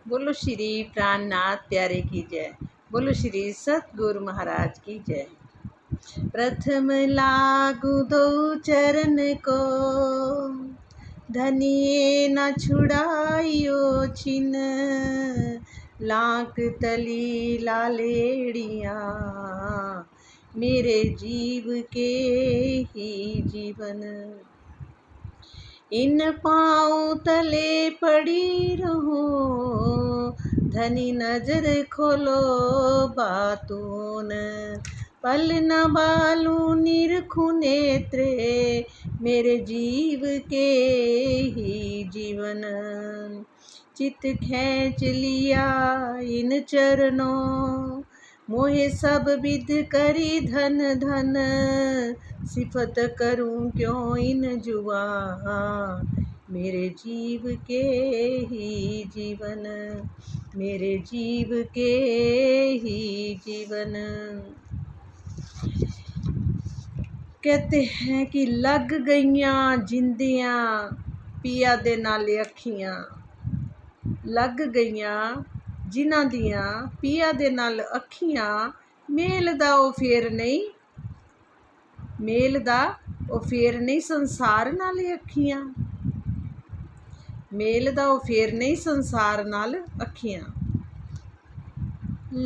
बोलो श्री प्राणनाथ प्यारे की जय। बोलो श्री सतगुरु महाराज की जय। प्रथम लागू दो चरण को, धनिये न छुड़ाइयो छिन। लाख तली लालेड़िया, मेरे जीव के ही जीवन। इन पाँव तले पड़ी रहो, धनी नजर खोलो बातून। पल न बालू निरखु नेत्रे, मेरे जीव के ही जीवन। चित खींच लिया इन चरणों, मोहे सब विध करी धन धन। सिफत करूं क्यों इन जुआ, मेरे जीव के ही जीवन। मेरे जीव के ही जीवन। कहते हैं कि लग गईयां जिंदियां पिया दे नाले अखियां। लग गईयां जिन्हां दियां पिया दे नाल अखियां, मेल दा ओ फेर नहीं। मेल दा ओ फेर नहीं संसार नाले अखियां। मेल दा ओ फेर नहीं संसार नाल अखियां।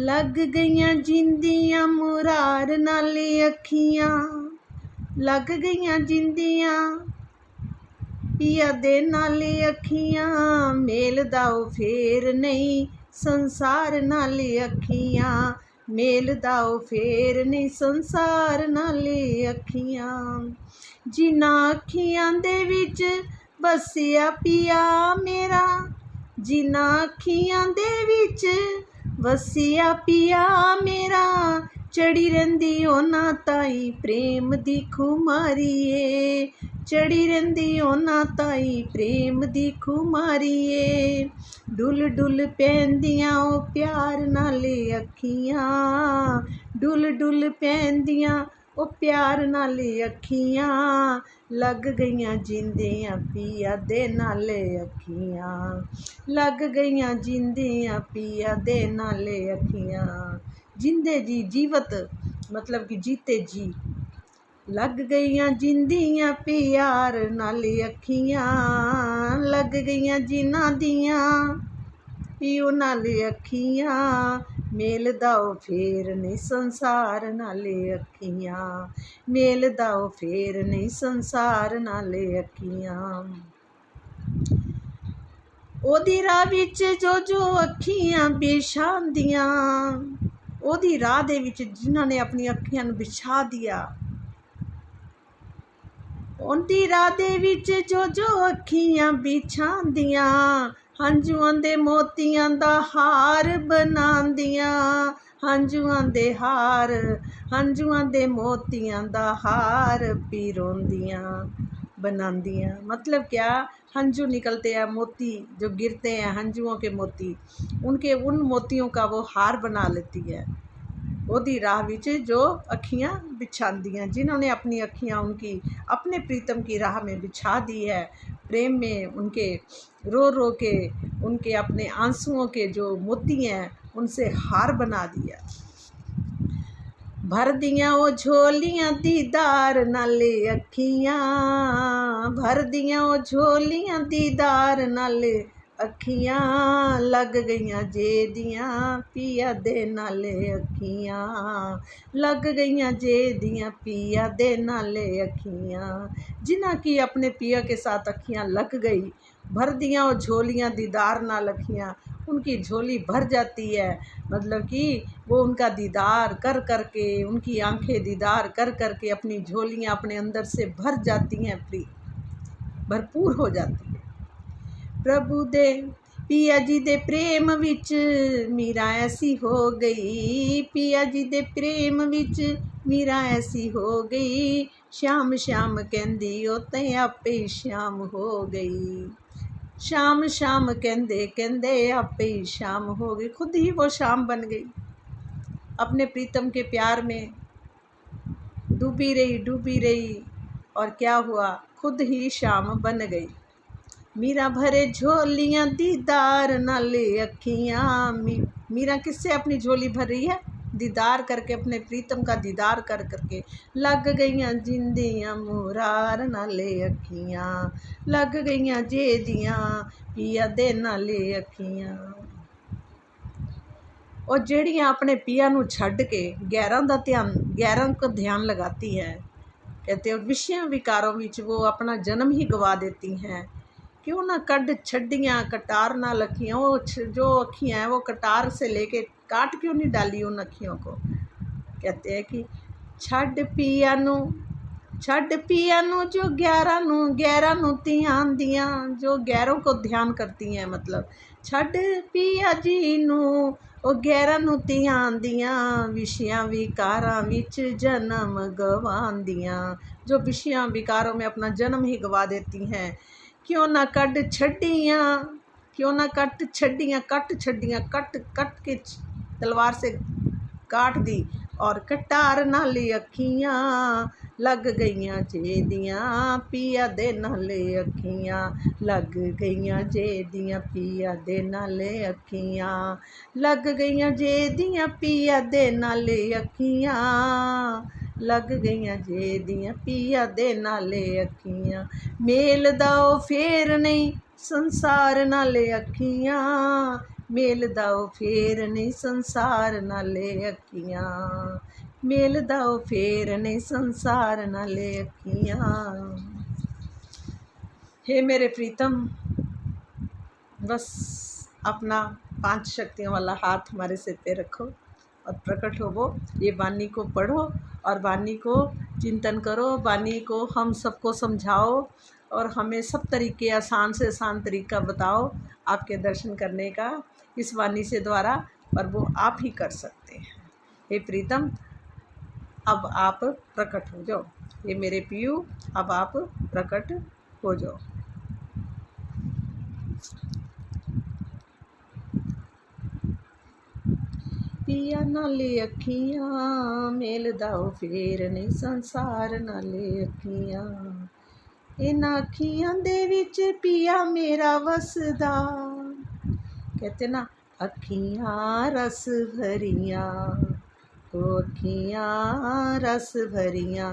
लग गईयां जिंदियां मुरार नाले अखियां। लग गईयां जिंदियां पिया दे नाले अखियां, मेल दा ओ फेर नहीं संसार नाले अखियां। मेल दा ओ फेर नहीं संसार नाले अखियां। जिन्हां अखियां दे विच बसिया पिया मेरा, जिन्हां अखियां दे विच वसिया पिया मेरा। चढ़ी रहिंदी उन्हां ताई प्रेम दी खुमारी ए। चढ़ी रहिंदी उन्हां ताई प्रेम दी खुमारी ए। डुल डुल पैंदियां ओ प्यार नाले अखियां। डुल डुल पैंदियां ओ प्यार नाले अखियां। लग गईयां जिंदियां पिया दे नाले अखियां। लग गईयां जिंदियां पिया दे नाले अखियां। जिंदे जी जीवत मतलब कि जीते जी। लग गईयां जिंदियां प्यार नाले अखियां। लग गईयां जिन्हां दियां पियो नाले अखियां। मेल दा ओ फेर नहीं संसार नाले अखियां। मेल दा ओ फेर नहीं संसार नाले अखियां। ओदी राह विच जो अखियां बिछांदियां। ओदी राह दे विच जिन्हां ने अपनी अखियां नूं बिछा दिया। ओदी राह दे विच जो अखियां बिछांदियां, हंझुआं दे मोतियां दा हार बनांदियां। हंझुआं दे हार, हंझुआं दे मोतियां दा हार पिरोंदियां बनांदियां। मतलब क्या, हंझू निकलते हैं मोती जो गिरते हैं हंझुओं के मोती, उनके उन मोतियों का वो हार बना लेती है। ओदी राह विच जो अखियां बिछांदियां, जिन्होंने अपनी अखियां उनकी अपने प्रीतम की राह में बिछा दी है। प्रेम में उनके रो रो के उनके अपने आंसुओं के जो मोती हैं उनसे हार बना दिया। भर दियां ओ झोलियां दीदार नाले अखियां। भर दियां ओ झोलियां दीदार नाले अखियां। लग गईयां जे दियां पिया दे नाले अखियां। लग गईयां जे दियां पिया दे नाले अखियां। जिन्हां की अपने पिया के साथ अखियां लग गई, भर दियां ओ झोलियां दीदार नाल अखियां। उनकी झोली भर जाती है, मतलब कि वो उनका दीदार कर कर के, उनकी आंखें दीदार कर कर के अपनी झोलियां अपने अंदर से भर जाती हैं, भरपूर हो जाती है। प्रभु दे पिया जी दे प्रेम विच मीरा ऐसी हो गई। पिया जी दे प्रेम विच मीरा ऐसी हो गई। श्याम श्याम कहंदी ओ ते आपे श्याम हो गई। श्याम श्याम कहंदे कहंदे आपे ही शाम हो गई। खुद ही वो शाम बन गई। अपने प्रीतम के प्यार में डूबी रही और क्या हुआ, खुद ही शाम बन गई। मीरा भरे झोलियाँ दीदार नाले अखियाँ। मीरा किससे अपनी झोली भर रही है? दीदार करके, अपने प्रीतम का दीदार कर करके। लग गईयाँ जिंदियाँ मुरार नाले अखियाँ, लग गईयाँ जेदियाँ पिया दे नाले अखियाँ। और ਜਿਹੜੀਆਂ अपने पिया नूं छड्ड के गैरां को ध्यान लगाती है, कहते हैं विषयों विकारों विच वो अपना जन्म ही गवा देती हैं। क्यों ना कड छड्डियाँ कटार नाल अखियाँ। वो जो अखियाँ हैं वो कटार से लेके काट क्यों नहीं डाली उन अखियों को। कहते हैं कि छड्ड पिया नूं जो गैरां नूं ध्यान दियाँ, जो गैरों को ध्यान करती हैं। मतलब छड्ड पिया जी नूं ओ गैरां नूं ध्यान दियाँ, विषयां विकारां विच जन्म गवांदियाँ। जो विषयां विकारों में अपना जन्म ही गवा देती हैं। क्यों ना कट छड्डियाँ, कट छड्डियाँ, कट के तलवार से काट दी। और कटार नाले अखियाँ, लग गईयाँ जेदियाँ पिया दे नाले अखियाँ, लग गईयाँ जेदियाँ पिया दे नाले अखियाँ, लग गईयां जेदियाँ पिया दे नाले अखियाँ, लग गईयां जेदियाँ पिया दे नाले अखियाँ। मेल दा ओ फेर नहीं संसार नाले अखियाँ, मेल दा ओ फेर नहीं संसार नाले अखियाँ, मेल दा ओ फेर नहीं संसार नाले अखियाँ। हे मेरे प्रीतम, बस अपना 5 शक्तियों वाला हाथ हमारे सिर पे रखो और प्रकट होवो। ये वाणी को पढ़ो और वाणी को चिंतन करो, वाणी को हम सबको समझाओ और हमें सब तरीके आसान से आसान तरीका बताओ आपके दर्शन करने का। इस वाणी से द्वारा पर वो आप ही कर सकते हैं। हे प्रीतम, अब आप प्रकट हो जाओ। ये मेरे पियू, अब आप प्रकट हो जाओ। पिया नाले अखियाँ, मेल दा ओ फेर नहीं संसार नाले अखियाँ। इन्हां अखियां दे विच पिया मेरा वसदा। कहते ना, अखियाँ रस भरियाँ, ओ अखियाँ रस भरियाँ,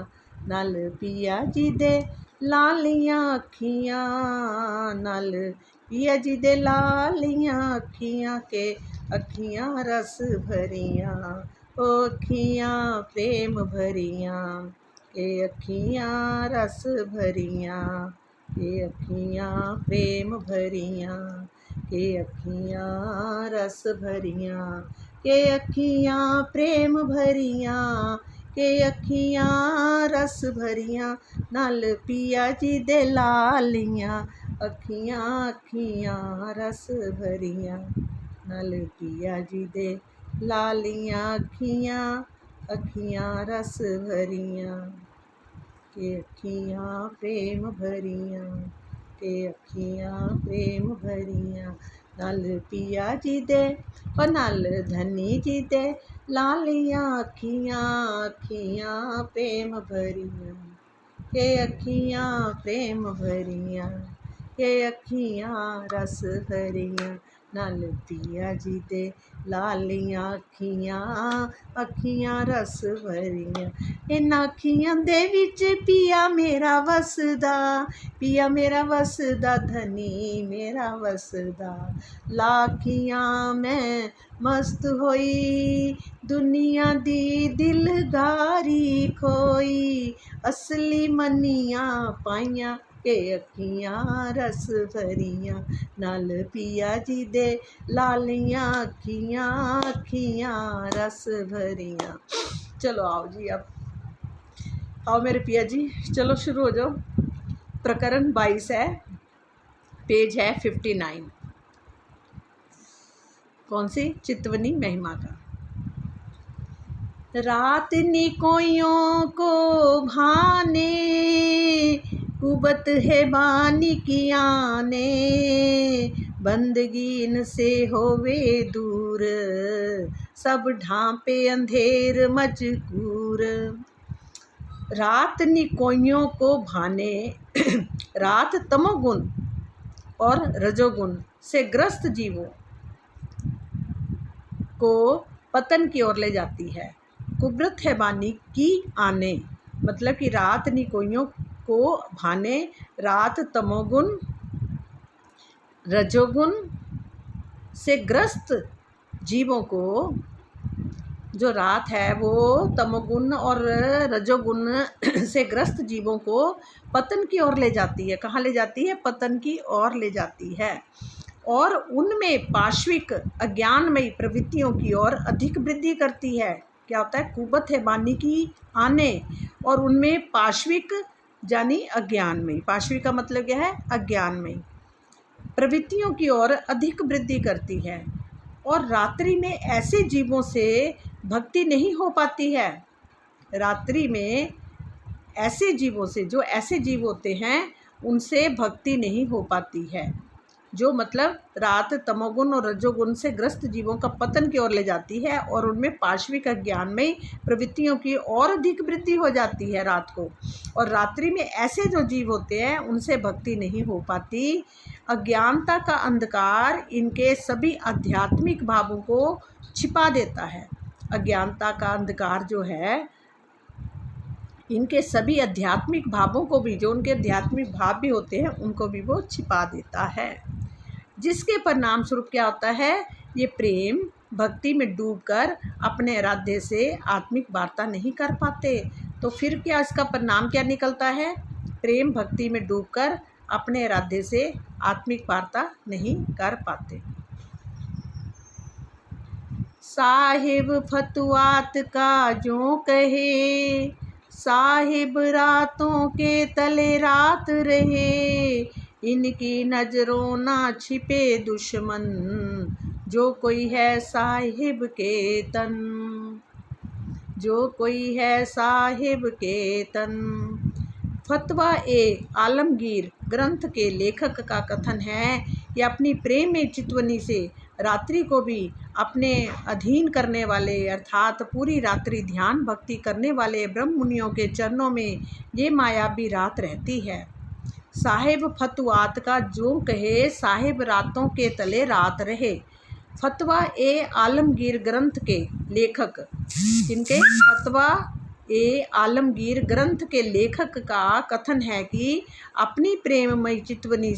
नल पिया जी दे लालियाँ अखियाँ, नल पिया जी दे लालियाँ अखियाँ के अखियाँ रस भरियाँ, ओ अखियाँ प्रेम भरियाँ, के अखियाँ रस भरियाँ, के अखियाँ प्रेम भरियाँ, के अखियाँ रस भरियाँ, के अखियाँ प्रेम भरियाँ, के अखियाँ रस भरियाँ, नल पिया जी दे लालियाँ अखियाँ, अखियाँ रस भरियाँ, नल पिया जी दे लालियाँ अखियाँ, अखियाँ रस भरियाँ, के अखियाँ प्रेम भरियाँ, के अखियाँ प्रेम भरियाँ, नल पिया जी दे और नल धनी जी दे लालियाँ अखियाँ, अखियाँ प्रेम भरियाँ, के अखियाँ प्रेम भरियाँ, के अखियाँ रस भरियाँ, नल पिया जी दे लालियाँ अखियाँ, अखियाँ रस भरियाँ। इन्हां अखियां दे विच पिया मेरा वसदा, पिया मेरा वसदा, धनी मेरा वसदा। लाखियां मैं मस्त होई, दुनिया दी दिलदारी खोई, असली मनियां पाइयां, के अखियाँ रस भरियाँ, नल पिया जी दे लालियाँ अखियाँ, अखियाँ रस भरियाँ। चलो आओ जी, अब आओ मेरे पिया जी, चलो शुरू हो जाओ। प्रकरण 22 है, पेज है 59। कौन सी? चितवनी महिमा का। रात निकोयों को भाने, कुबत है बानी किया ने, बंदगी इनसे होवे दूर, सब ढांपे अंधेर मजकूर। रात निकोयों को भाने, रात तमोगुण और रजोगुण से ग्रस्त जीवों को पतन की ओर ले जाती है। कुब्रत है बानी की आने, मतलब कि रात निकोइयों को भाने, रात तमोगुण रजोगुण से ग्रस्त जीवों को, जो रात है वो तमोगुण और रजोगुण से ग्रस्त जीवों को पतन की ओर ले जाती है। कहाँ ले जाती है? पतन की ओर ले जाती है। और उनमें पाश्विक अज्ञानमयी प्रवृत्तियों की ओर अधिक वृद्धि करती है। क्या होता है? कुबत है बानी की आने, और उनमें पाश्विक यानी अज्ञानमयी, पाश्विक का मतलब क्या है? अज्ञानमयी प्रवृत्तियों की ओर अधिक वृद्धि करती है। और रात्रि में ऐसे जीवों से भक्ति नहीं हो पाती है। रात्रि में ऐसे जीवों से, जो ऐसे जीव होते हैं उनसे भक्ति नहीं हो पाती है। जो मतलब रात तमोगुण और रजोगुण से ग्रस्त जीवों का पतन की ओर ले जाती है, और उनमें पाश्विक अज्ञान में प्रवृत्तियों की और अधिक वृद्धि हो जाती है रात को। और रात्रि में ऐसे जो जीव होते हैं उनसे भक्ति नहीं हो पाती। अज्ञानता का अंधकार इनके सभी आध्यात्मिक भावों को छिपा देता है। अज्ञानता का अंधकार जो है इनके सभी आध्यात्मिक भावों को भी, जो उनके आध्यात्मिक भाव भी होते हैं उनको भी वो छिपा देता है। जिसके परिणाम स्वरूप क्या होता है? ये प्रेम भक्ति में डूबकर अपने इरादे से आत्मिक वार्ता नहीं कर पाते। तो फिर क्या इसका परिणाम क्या निकलता है? प्रेम भक्ति में डूबकर अपने इरादे से आत्मिक वार्ता नहीं कर पाते। साहिब फतुआत का जो कहे, साहिब रातों के तले रात रहे, इनकी नजरों ना छिपे दुश्मन, जो कोई है साहिब के तन, जो कोई है साहिब के तन। फतवा ए आलमगीर ग्रंथ के लेखक का कथन है कि अपनी प्रेम में चितवनी से रात्रि को भी अपने अधीन करने वाले, अर्थात पूरी रात्रि ध्यान भक्ति करने वाले ब्रह्म मुनियों के चरणों में ये मायावी रात रहती है। साहिब फतुआत का जो कहे, साहिब रातों के तले रात रहे। फतवा ए आलमगीर ग्रंथ के लेखक, इनके फतवा ए आलमगीर ग्रंथ के लेखक का कथन है कि अपनी प्रेममयी चितवनी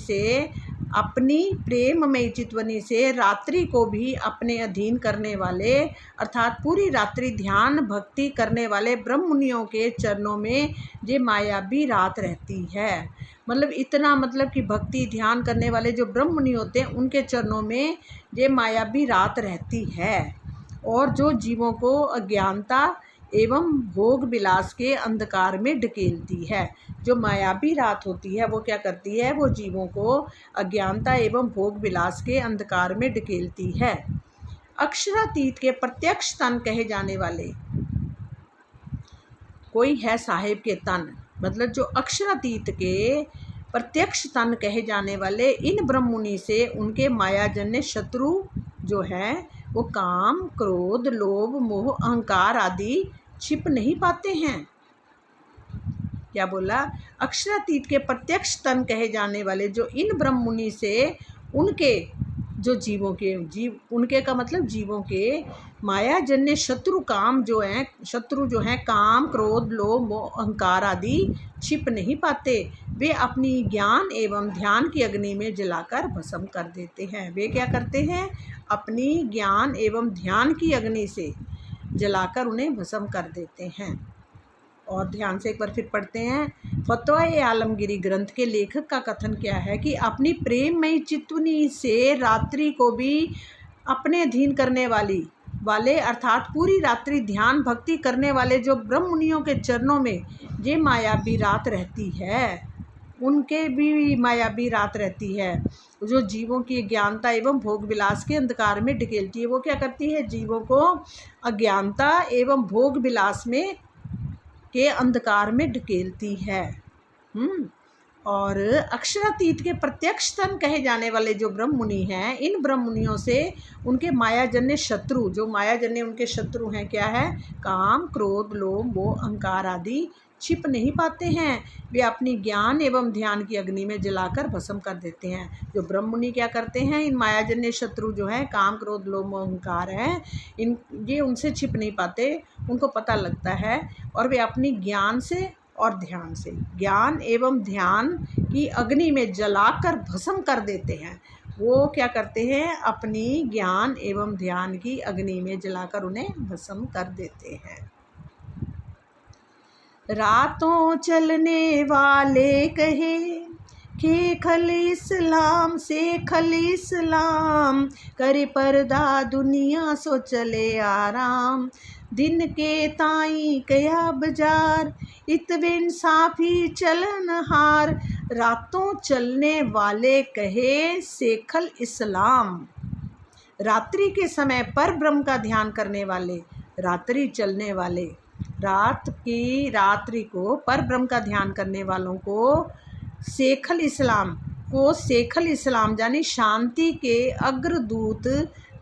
से रात्रि को भी अपने अधीन करने वाले, अर्थात पूरी रात्रि ध्यान भक्ति करने वाले ब्रह्म मुनियों के चरणों में ये मायावी रात रहती है। मतलब इतना, मतलब कि भक्ति ध्यान करने वाले जो ब्रह्म मुनि होते हैं उनके चरणों में ये मायावी रात रहती है। और जो जीवों को अज्ञानता एवं भोग विलास के अंधकार में ढकेलती है। जो मायावी रात होती है वो क्या करती है? वो जीवों को अज्ञानता एवं भोग विलास के अंधकार में ढकेलती है। अक्षरातीत के प्रत्यक्ष तन कहे जाने वाले, कोई है साहिब के तन, मतलब जो अक्षरातीत के प्रत्यक्ष तन कहे जाने वाले इन ब्रह्म मुनि से उनके मायाजन्य शत्रु जो है वो काम, क्रोध, लोभ, मोह, अहंकार आदि छिप नहीं पाते हैं। क्या बोला? अक्षरातीत के प्रत्यक्ष तन कहे जाने वाले जो इन ब्रह्म मुनि से उनके जो जीवों के उनके का मतलब जीवों के मायाजन्य शत्रु जो हैं काम, क्रोध, लोभ, मोह, अहंकार आदि छिप नहीं पाते। वे अपनी ज्ञान एवं ध्यान की अग्नि में जलाकर भस्म कर देते हैं। वे क्या करते हैं? अपनी ज्ञान एवं ध्यान की अग्नि से जलाकर उन्हें भस्म कर देते हैं। और ध्यान से एक बार फिर पढ़ते हैं। फतवा ए आलमगीरी ग्रंथ के लेखक का कथन क्या है कि अपनी प्रेममयी चितवनी से रात्रि को भी अपने अधीन करने वाले अर्थात पूरी रात्रि ध्यान भक्ति करने वाले जो ब्रह्म मुनियों के चरणों में ये मायावी रात रहती है, उनके भी मायावी रात रहती है। जो जीवों की अज्ञानता एवं भोग विलास के अंधकार में ढकेलती है। वो क्या करती है? जीवों को अज्ञानता एवं भोग विलास में के अंधकार में ढकेलती है। और अक्षरातीत के प्रत्यक्ष तन कहे जाने वाले जो ब्रह्म मुनि हैं, इन ब्रह्म मुनियों से उनके मायाजन्य शत्रु, जो मायाजन्य उनके शत्रु हैं, क्या है? काम, क्रोध, लोभ, मोह, अहंकार आदि छिप नहीं पाते हैं। वे अपनी ज्ञान एवं ध्यान की अग्नि में जलाकर भस्म कर देते हैं। जो ब्रह्म मुनि क्या करते हैं, इन मायाजन्य शत्रु जो हैं, काम, क्रोध, लोभ, मोह, अहंकार हैं, ये उनसे छिप नहीं पाते, उनको पता लगता है, और वे अपनी ज्ञान से और ध्यान से, ज्ञान एवं ध्यान की अग्नि में जलाकर भस्म कर देते हैं। वो क्या करते हैं? अपनी ज्ञान एवं ध्यान की अग्नि में जलाकर उन्हें भस्म कर देते हैं। रातों चलने वाले कहे के खल इस्लाम से खल इस्लाम, करे पर्दा दुनिया सो चले आराम। दिन के ताई कया बाजार, इतबिन साफी चलन हार। रातों चलने वाले कहे सेखल इस्लाम, रात्रि के समय पर ब्रह्म का ध्यान करने वाले, रात्रि चलने वाले, रात्रि को पर ब्रह्म का ध्यान करने वालों को सेखल इस्लाम यानी शांति के अग्रदूत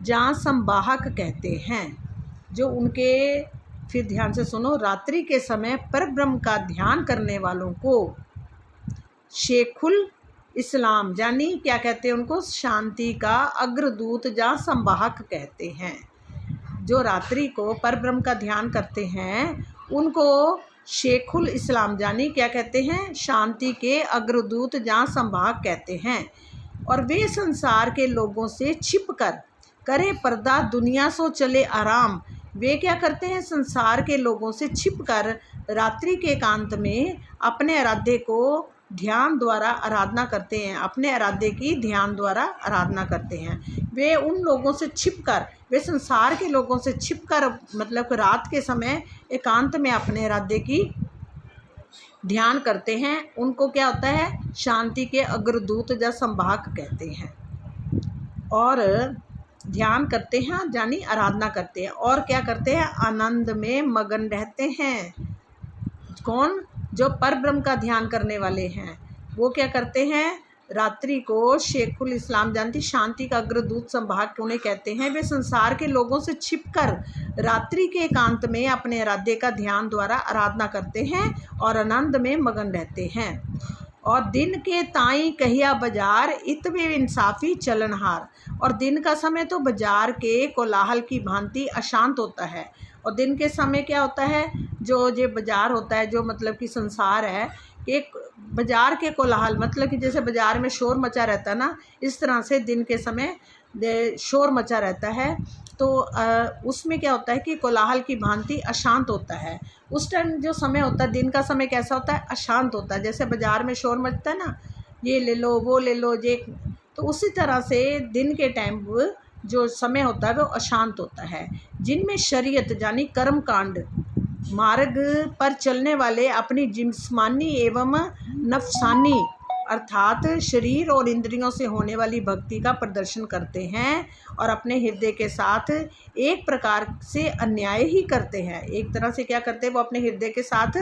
जहाँ संवाहक कहते हैं। जो उनके, फिर ध्यान से सुनो, रात्रि के समय पर ब्रह्म का ध्यान करने वालों को शेखुल इस्लाम यानी क्या कहते हैं? उनको शांति का अग्रदूत या संवाहक कहते हैं। जो रात्रि को पर ब्रह्म का ध्यान करते हैं उनको शेखुल इस्लाम यानी क्या कहते हैं? शांति के अग्रदूत या संवाहक कहते हैं। और वे संसार के लोगों से छिपकर करे पर्दा दुनिया सो चले आराम। वे क्या करते हैं? संसार के लोगों से छिपकर रात्रि के एकांत में अपने आराध्य को ध्यान द्वारा आराधना करते हैं, अपने आराध्य की ध्यान द्वारा आराधना करते हैं। वे उन लोगों से छिपकर, वे संसार के लोगों से छिपकर, मतलब रात के समय एकांत में अपने आराध्य की ध्यान करते हैं। उनको क्या होता है? शांति के अग्रदूत या संवाहक कहते हैं। और ध्यान करते हैं यानी आराधना करते हैं। और क्या करते हैं? आनंद में मगन रहते हैं। कौन? जो पर ब्रह्म का ध्यान करने वाले हैं वो क्या करते हैं? रात्रि को शेखुल इस्लाम जानती शांति का अग्रदूत संवाहक उन्हें कहते हैं। वे संसार के लोगों से छिपकर रात्रि के एकांत में अपने आराध्य का ध्यान द्वारा आराधना करते हैं और आनंद में मगन रहते हैं। और दिन के ताई कहिया बाजार, इतवे इंसाफी चलनहार। और दिन का समय तो बाजार के कोलाहल की भांति अशांत होता है। और दिन के समय क्या होता है? जो बाजार होता है, जो मतलब कि संसार है, एक बाजार के कोलाहल, मतलब कि जैसे बाजार में शोर मचा रहता है ना, इस तरह से दिन के समय शोर मचा रहता है। तो उसमें क्या होता है कि कोलाहल की भांति अशांत होता है। उस टाइम जो समय होता है, दिन का समय कैसा होता है? अशांत होता है। जैसे बाज़ार में शोर मचता है ना, ये ले लो, वो ले लो, ये, तो उसी तरह से दिन के टाइम जो समय होता है वो अशांत होता है। जिनमें शरीयत यानी कर्म कांड मार्ग पर चलने वाले अपनी जिस्मानी एवं नफसानी अर्थात शरीर और इंद्रियों से होने वाली भक्ति का प्रदर्शन करते हैं और अपने हृदय के साथ एक प्रकार से अन्याय ही करते हैं। एक तरह से क्या करते हैं? वो अपने हृदय के साथ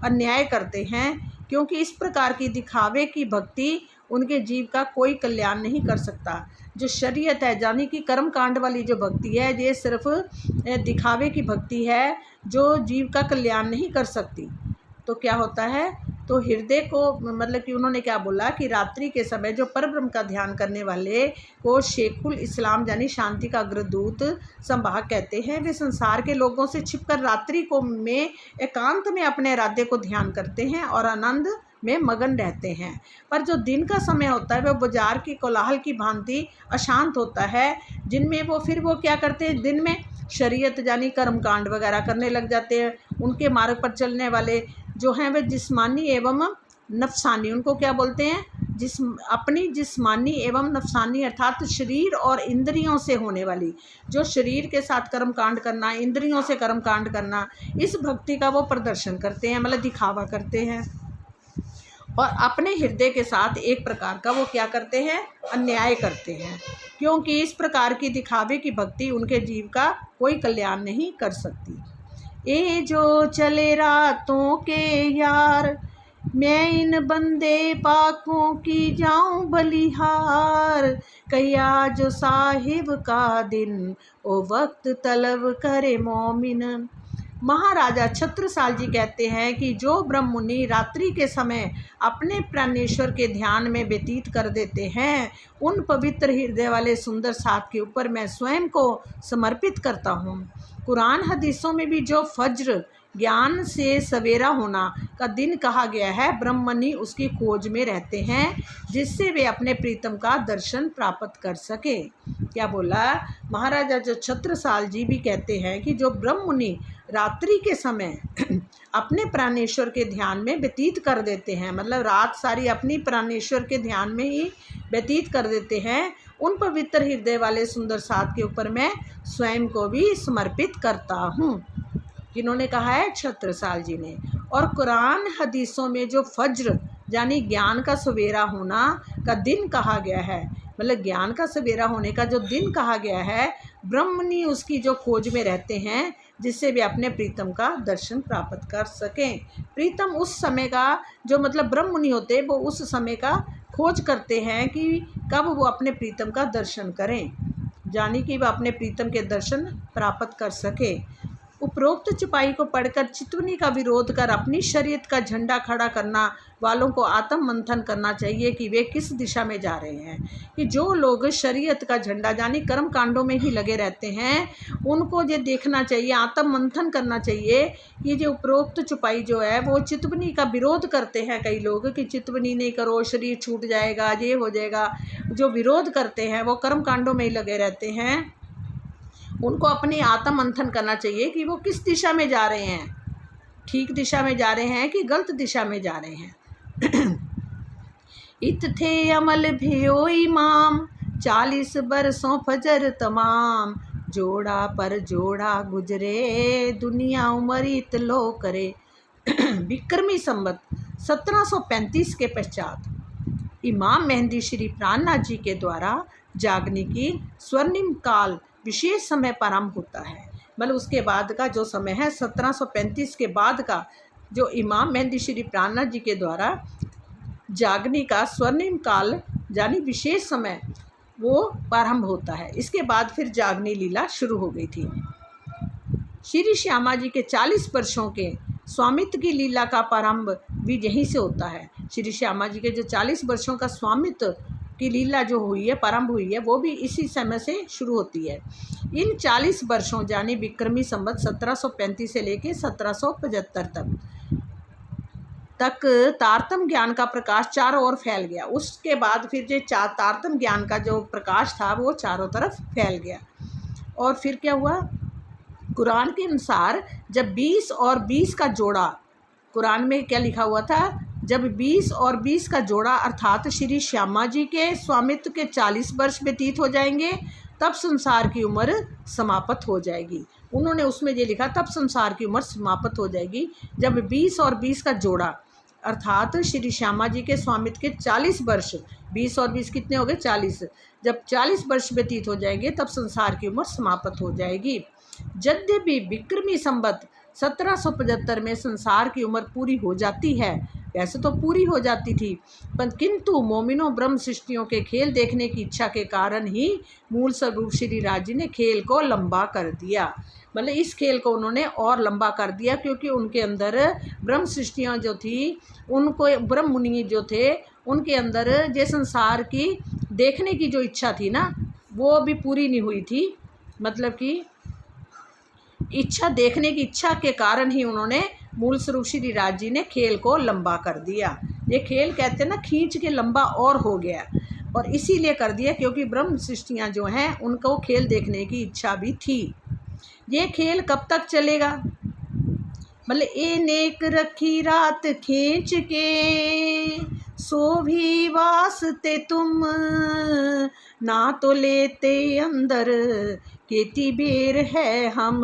अन्याय करते हैं, क्योंकि इस प्रकार की दिखावे की भक्ति उनके जीव का कोई कल्याण नहीं कर सकता। जो शरीयत है यानी कि कर्म कांड वाली जो भक्ति है, ये सिर्फ दिखावे की भक्ति है जो जीव का कल्याण नहीं कर सकती। तो क्या होता है? तो हृदय को, मतलब कि उन्होंने क्या बोला कि रात्रि के समय जो परब्रह्म का ध्यान करने वाले को शेखुल इस्लाम यानी शांति का अग्रदूत संवाहक कहते हैं। वे संसार के लोगों से छिपकर रात्रि को में एकांत में अपने आराध्य को ध्यान करते हैं और आनंद में मगन रहते हैं। पर जो दिन का समय होता है वह बाजार की कोलाहल की भांति अशांत होता है, जिनमें वो क्या करते हैं? दिन में शरीयत यानी कर्मकांड वगैरह करने लग जाते हैं। उनके मार्ग पर चलने वाले जो हैं वे जिस्मानी एवं नफसानी, उनको क्या बोलते हैं? अपनी जिस्मानी एवं नफसानी अर्थात शरीर और इंद्रियों से होने वाली, जो शरीर के साथ कर्मकांड करना, इंद्रियों से कर्मकांड करना, इस भक्ति का वो प्रदर्शन करते हैं, मतलब दिखावा करते हैं। और अपने हृदय के साथ एक प्रकार का वो क्या करते हैं? अन्याय करते हैं, क्योंकि इस प्रकार की दिखावे की भक्ति उनके जीव का कोई कल्याण नहीं कर सकती। ए जो चले रातों के यार, मैं इन बंदे पाकों की जाऊं बलिहार, कया जो साहिब का दिन ओ वक्त तलब करे मोमिन। महाराजा छत्रसाल जी कहते हैं कि जो ब्रह्म मुनि रात्रि के समय अपने प्राणेश्वर के ध्यान में व्यतीत कर देते हैं, उन पवित्र हृदय वाले सुंदर साथ के ऊपर मैं स्वयं को समर्पित करता हूँ। कुरान हदीसों में भी जो फज्र ज्ञान से सवेरा होना का दिन कहा गया है, ब्रह्मनि उसकी खोज में रहते हैं जिससे वे अपने प्रीतम का दर्शन प्राप्त कर सके। क्या बोला महाराजा जो छत्रसाल जी भी कहते हैं कि जो ब्रह्मनि रात्रि के समय अपने प्राणेश्वर के ध्यान में व्यतीत कर देते हैं, मतलब रात सारी अपनी प्राणेश्वर के ध्यान में ही व्यतीत कर देते हैं, उन पवित्र हृदय वाले सुंदर साथ के ऊपर मैं स्वयं को भी समर्पित करता हूँ। जिन्होंने कहा है छत्रसाल जी ने। और कुरान हदीसों में जो फज्र यानी ज्ञान का सवेरा होना का दिन कहा गया है, मतलब ज्ञान का सवेरा होने का जो दिन कहा गया है, ब्रह्मनि उसकी जो खोज में रहते हैं जिससे वे अपने प्रीतम का दर्शन प्राप्त कर सकें। प्रीतम उस समय का जो मतलब ब्रह्मनि होते वो उस समय का खोज करते हैं कि कब वो अपने प्रीतम का दर्शन करें, यानी कि वह अपने प्रीतम के दर्शन प्राप्त कर सके। उपरोक्त चौपाई को पढ़कर चितवनी का विरोध कर अपनी शरीयत का झंडा खड़ा करना वालों को आत्म मंथन करना चाहिए कि वे किस दिशा में जा रहे हैं। कि जो लोग शरीयत का झंडा यानी कर्म कांडों में ही लगे रहते हैं, उनको ये देखना चाहिए, आत्म मंथन करना चाहिए कि जो उपरोक्त चौपाई जो है वो चितवनी का विरोध करते हैं कई लोग कि चितवनी नहीं करो शरीर छूट जाएगा, ये हो जाएगा। जो विरोध करते हैं वो कर्म कांडों में ही लगे रहते हैं, उनको अपनी आत्म मंथन करना चाहिए कि वो किस दिशा में जा रहे हैं, ठीक दिशा में जा रहे हैं कि गलत दिशा में जा रहे हैं। इत थे अमल भयो इमाम 40 बरसों फजर तमाम, जोड़ा पर जोड़ा गुजरे दुनिया उमर इत लो करे। विक्रमी संवत 1735 के पश्चात इमाम मेहंदी श्री प्राणनाथ जी के द्वारा जागने की स्वर्णिम काल विशेष समय प्रारंभ होता है। मतलब उसके बाद का जो समय है 1735 के बाद का जो इमाम मेहंदी श्री प्राणनाथ जी के द्वारा जागने का स्वर्णिम काल यानी विशेष समय वो प्रारंभ होता है। इसके बाद फिर जागनी लीला शुरू हो गई थी। श्री श्यामा जी के 40 वर्षों के स्वामित्व की लीला का प्रारंभ भी यहीं से होता है। श्री श्यामा जी के जो 40 वर्षों का स्वामित्व की लीला जो हुई है, प्रारंभ हुई है, वो भी इसी समय से शुरू होती है। इन 40 वर्षों यानी विक्रमी संवत 1735 से लेकर 1775 तक तारतम ज्ञान का प्रकाश चारों ओर फैल गया। उसके बाद फिर जो तारतम ज्ञान का जो प्रकाश था वो चारों तरफ फैल गया। और फिर क्या हुआ, कुरान के अनुसार जब 20 और 20 का जोड़ा, कुरान में क्या लिखा हुआ था, जब 20 और 20 का जोड़ा अर्थात श्री श्यामा जी के स्वामित्व के 40 वर्ष व्यतीत हो जाएंगे, तब संसार की उम्र समाप्त हो जाएगी। उन्होंने उसमें ये लिखा तब संसार की उम्र समाप्त हो जाएगी जब 20 और 20 का जोड़ा अर्थात श्री श्यामा जी के स्वामित्व के 40 वर्ष, 20 और 20 कितने हो गए 40, जब 40 वर्ष व्यतीत हो जाएंगे तब संसार की उम्र समाप्त हो जाएगी। यद्यपि विक्रमी संवत 1775 में संसार की उम्र पूरी हो जाती है, वैसे तो पूरी हो जाती थी, पर किंतु मोमिनों ब्रह्म सृष्टियों के खेल देखने की इच्छा के कारण ही मूल स्वरूप श्री राज जी ने खेल को लंबा कर दिया। मतलब इस खेल को उन्होंने और लंबा कर दिया क्योंकि उनके अंदर ब्रह्म सृष्टियाँ जो थी, उनको ब्रह्म मुनि जो थे, उनके अंदर ये संसार की देखने की जो इच्छा थी ना, वो अभी पूरी नहीं हुई थी। मतलब कि इच्छा देखने की इच्छा के कारण ही उन्होंने मूल स्वरूप श्री राज जी ने खेल को लंबा कर दिया। ये खेल कहते हैं ना, खींच के लंबा और हो गया, और इसीलिए कर दिया क्योंकि ब्रह्म सृष्टियाँ जो हैं उनको खेल देखने की इच्छा भी थी। ये खेल कब तक चलेगा, मतलब ए नेक रखी रात खींच के, सो भी वास्ते तुम, ना तो लेते अंदर खेती बेर है हम।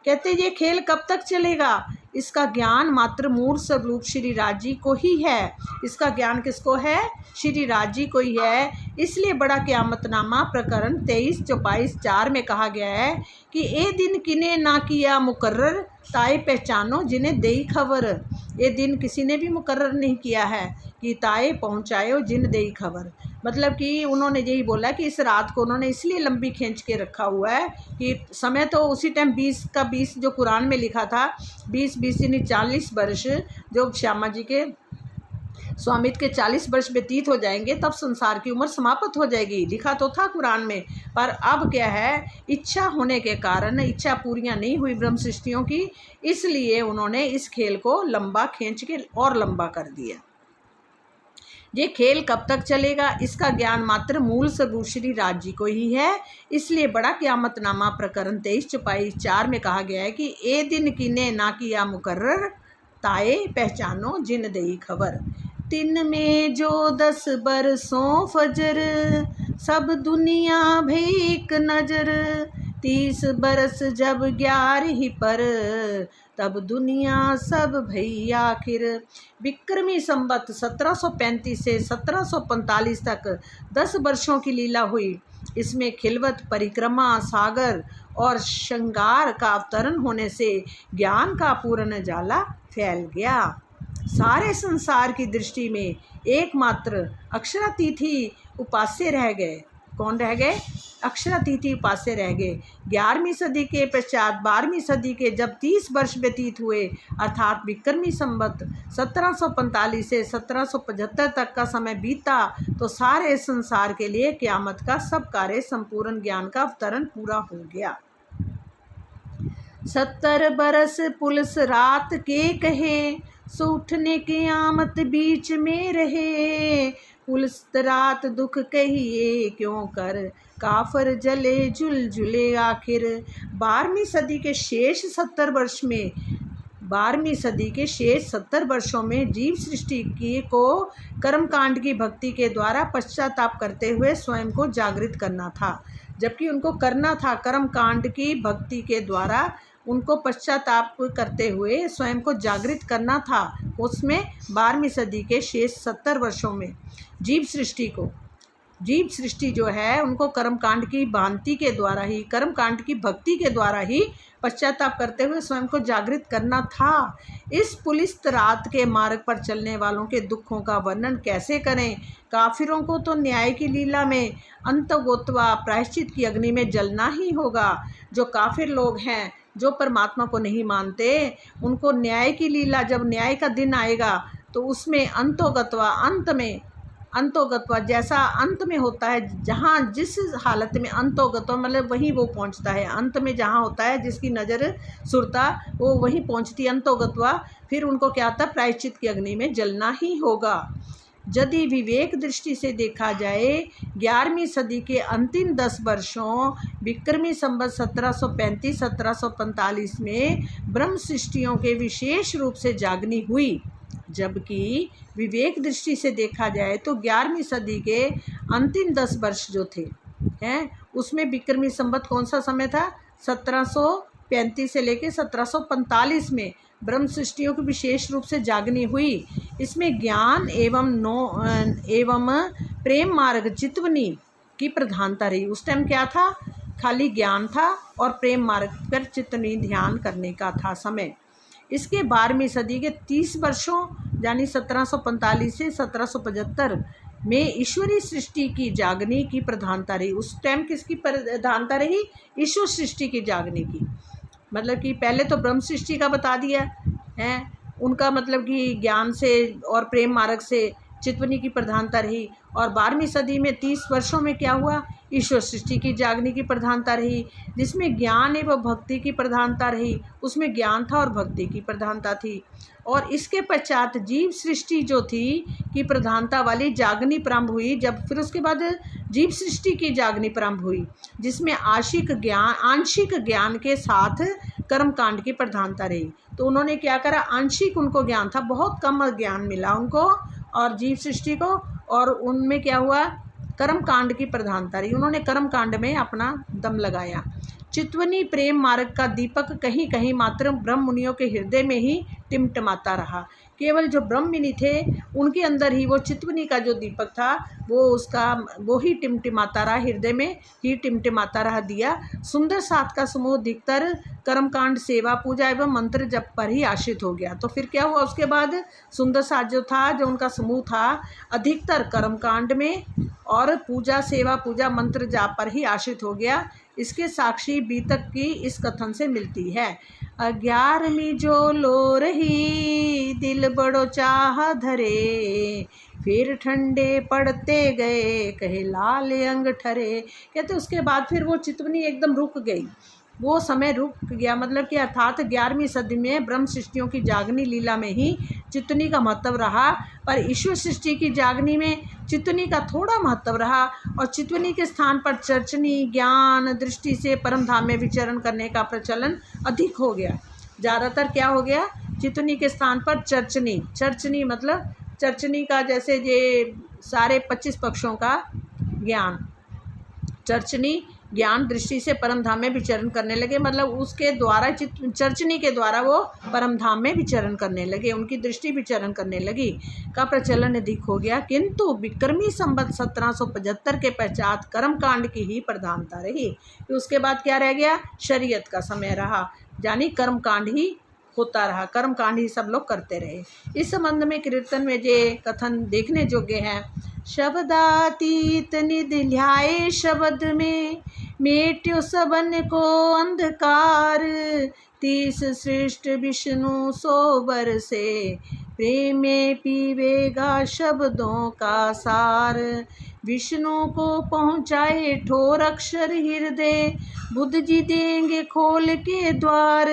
कहते ये खेल कब तक चलेगा, इसका ज्ञान मात्र मूल स्वरूप श्री राज जी को ही है। इसका ज्ञान किसको है? श्री राज जी को ही है। इसलिए बड़ा क़यामतनामा प्रकरण 23-24-4 में कहा गया है कि ए दिन किने ना किया मुकर्रर, ताए पहचानो जिन्हें देई खबर। ये दिन किसी ने भी मुकर्रर नहीं किया है कि ताए पहुँचायो जिन देई खबर। मतलब कि उन्होंने यही बोला कि इस रात को उन्होंने इसलिए लंबी खींच के रखा हुआ है कि समय तो उसी टाइम 20 का 20 जो कुरान में लिखा था, 20 यानी 40 वर्ष, जो श्यामा जी के स्वामित्व के 40 वर्ष व्यतीत हो जाएंगे तब संसार की उम्र समाप्त हो जाएगी। लिखा तो था कुरान में, पर अब क्या है, इच्छा होने के कारण इच्छा पूरियां नहीं हुई ब्रह्म सृष्टियों की, इसलिए उन्होंने इस खेल को लंबा खींच के और लंबा कर दिया। ये खेल कब तक चलेगा? इसका ज्ञान मात्र मूल स्वरूप श्री राज जी को ही है। इसलिए बड़ा क़यामतनामा प्रकरण 23-24 में कहा गया है कि ए दिन किने ना किया मुकर्रर, ताए पहचानो जिन देई खबर। दिन में जो 10 बरसों फजर, सब दुनिया भई नजर। 30 बरस जब 11 पर, तब दुनिया सब भई आखिर। विक्रमी संवत 1735 से 1745 तक 10 वर्षों की लीला हुई। इसमें खिलवत, परिक्रमा, सागर और श्रृंगार का अवतरण होने से ज्ञान का पूर्ण जाला फैल गया। सारे संसार की दृष्टि में एकमात्र अक्षरातीथि उपास्य रह गए। कौन रह गए? अक्षरातीथि उपास्य रह गए। 11वीं सदी के पश्चात 12वीं सदी के जब 30 वर्ष व्यतीत हुए, अर्थात विक्रमी संवत 1745 से 1775 तक का समय बीता, तो सारे संसार के लिए क़यामत का सब कार्य संपूर्ण ज्ञान का अवतरण पूरा हो गया। 70 बरस पुलिस रात के कहे, सो उठने क़यामत बीच में रहे। पुलिस रात दुख कहिए क्यों कर, काफर जले झुलझुले आखिर। 12वीं सदी के शेष 70 वर्ष में 12वीं सदी के शेष 70 वर्षों में जीव सृष्टि की को कर्मकांड की भक्ति के द्वारा पश्चाताप करते हुए स्वयं को जागृत करना था। जबकि उनको करना था कर्मकांड की भक्ति के द्वारा, उनको पश्चाताप करते हुए स्वयं को जागृत करना था। उसमें 12वीं सदी के शेष 70 वर्षों में जीव सृष्टि जो है उनको कर्मकांड की भांति के द्वारा ही, कर्मकांड की भक्ति के द्वारा ही पश्चाताप करते हुए स्वयं को जागृत करना था। इस पुलिस रात के मार्ग पर चलने वालों के दुखों का वर्णन कैसे करें? काफिरों को तो न्याय की लीला में अंतगोत्वा प्रायश्चित की अग्नि में जलना ही होगा। जो काफिर लोग हैं, जो परमात्मा को नहीं मानते, उनको न्याय की लीला, जब न्याय का दिन आएगा तो उसमें अंतोगत्वा जैसा अंत में होता है, जहाँ जिस हालत में अंतोगत्वा मतलब वहीं वो पहुँचता है। अंत में जहाँ होता है जिसकी नज़र सुरता वो वहीं पहुँचती है अंतोगत्वा। फिर उनको क्या होता है? प्रायश्चित की अग्नि में जलना ही होगा। यदि विवेक दृष्टि से देखा जाए, 11वीं सदी के अंतिम 10 वर्षों विक्रमी संवत 1735-1745 में ब्रह्म सृष्टियों के विशेष रूप से जागनी हुई। जबकि विवेक दृष्टि से देखा जाए तो 11वीं सदी के अंतिम 10 वर्ष जो थे हैं, उसमें विक्रमी संवत कौन सा समय था? 1735 से लेकर 1745 में ब्रह्म सृष्टियों की विशेष रूप से जागनी हुई। इसमें ज्ञान एवं प्रेम मार्ग चितवनी की प्रधानता रही। उस टाइम क्या था? खाली ज्ञान था और प्रेम मार्ग पर चितवनी ध्यान करने का था समय। इसके 12वीं सदी के 30 वर्षों यानी 1745 से 1775 में ईश्वरीय सृष्टि की जागने की प्रधानता रही। उस टाइम किसकी प्रधानता रही? ईश्वर सृष्टि की जागने की। मतलब कि पहले तो ब्रह्म सृष्टि का बता दिया है, उनका मतलब कि ज्ञान से और प्रेम मार्ग से चितवनी की प्रधानता रही। और 12वीं सदी में 30 वर्षों में क्या हुआ? ईश्वर सृष्टि की जागने की प्रधानता रही, जिसमें ज्ञान एवं भक्ति की प्रधानता रही। उसमें ज्ञान था और भक्ति की प्रधानता थी। और इसके पश्चात जीव सृष्टि जो थी की प्रधानता वाली जागनी प्रारंभ हुई। जब फिर उसके बाद जीव सृष्टि की जागनी प्रारंभ हुई, जिसमें आंशिक ज्ञान के साथ कर्मकांड की प्रधानता रही। तो उन्होंने क्या करा? आंशिक उनको ज्ञान था, बहुत कम ज्ञान मिला उनको और जीव सृष्टि को, और उनमें क्या हुआ? कर्मकांड की प्रधानता रही। उन्होंने कर्मकांड में अपना दम लगाया। चितवनी प्रेम मार्ग का दीपक कहीं कहीं मात्र ब्रह्म मुनियों के हृदय में ही टिमटिमाता रहा। केवल जो ब्रह्ममुनि थे उनके अंदर ही वो चितवनी का जो दीपक था वो ही टिमटिमाता रहा, हृदय में ही टिमटिमाता रहा दिया। सुंदर सात का समूह अधिकतर कर्मकांड, सेवा, पूजा एवं मंत्र जप पर ही आश्रित हो गया। तो फिर क्या हुआ उसके बाद? सुंदर सात जो था, जो उनका समूह था, अधिकतर कर्मकांड में और पूजा, सेवा, पूजा, मंत्र जाप पर ही आश्रित हो गया। इसके साक्षी बीतक की इस कथन से मिलती है। 11वीं जो लो रही, दिल बड़ो चाह धरे, फिर ठंडे पड़ते गए, कहे लाल अंग ठरे। कहते उसके बाद फिर वो चितवनी एकदम रुक गई, वो समय रुक गया। मतलब कि अर्थात 11वीं सदी में ब्रह्म सृष्टियों की जागनी लीला में ही चितवनी का महत्व रहा, पर ईश्वर सृष्टि की जागनी में चितवनी का थोड़ा महत्व रहा। और चितवनी के स्थान पर चर्चनी, ज्ञान दृष्टि से परम धाम में विचरण करने का प्रचलन अधिक हो गया। ज़्यादातर क्या हो गया? चितवनी के स्थान पर चर्चनी, चर्चनी मतलब चर्चनी का जैसे ये सारे 25 पक्षों का ज्ञान, चर्चनी ज्ञान दृष्टि से परम धाम में विचरण करने लगे। मतलब उसके द्वारा चर्चनी के द्वारा वो परम धाम में विचरण करने लगे, उनकी दृष्टि विचरण करने लगी का प्रचलन अधिक हो गया। किंतु विक्रमी संवत 1775 के पश्चात कर्मकांड की ही प्रधानता रही। तो उसके बाद क्या रह गया? शरीयत का समय रहा, यानी कर्मकांड ही होता रहा, कर्मकांड ही सब लोग करते रहे। इस संबंध में कीर्तन में ये कथन देखने योग्य है। शब्दातीत निधि ल्याए शब्द में, मेट्यो सबन को अंधकार, 30 श्रेष्ठ विष्णु सोबर से, प्रेम में पीवेगा शब्दों का सार। विष्णु को पहुँचाए ठोर अक्षर हृदय, बुद्ध जी देंगे खोल के द्वार।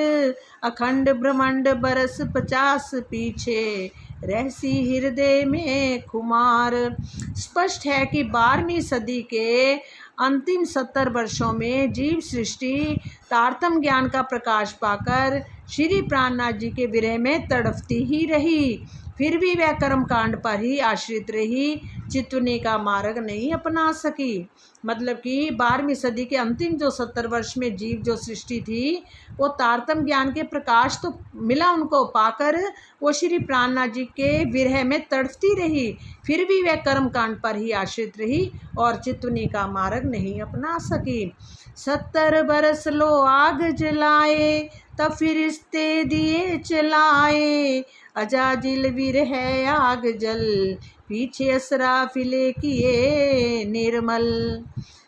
अखंड ब्रह्मांड बरस 50 पीछे, रहसी हृदय में खुमार। स्पष्ट है कि 12वीं सदी के अंतिम 70 वर्षों में जीव सृष्टि तारतम ज्ञान का प्रकाश पाकर श्री प्राणनाथ जी के विरह में तड़पती ही रही। फिर भी वह कर्मकांड पर ही आश्रित रही, चितवनी का मार्ग नहीं अपना सकी। मतलब कि 12वीं सदी के अंतिम जो 70 वर्ष में जीव जो सृष्टि थी, वो तारतम ज्ञान के प्रकाश तो मिला उनको पाकर, वो श्री प्राणनाथ जी के विरह में तड़पती रही। फिर भी वह कर्मकांड पर ही आश्रित रही और चितवनी का मार्ग नहीं अपना सकी। 70 बरस लो आग जलाए, तब फिरिश्ते दिए चलाए, अजाजिल विरह आग जल, पीछे असराफिले किए निर्मल।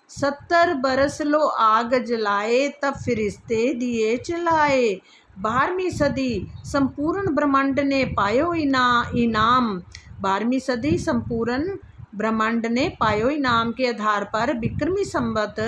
70 बरस लो आग जलाए, तब फिरिश्ते दिए चलाए। 12वीं सदी संपूर्ण ब्रह्मांड ने पायो इनाम। 12वीं सदी संपूर्ण ब्रह्मांड ने पायो इनाम के आधार पर विक्रमी संवत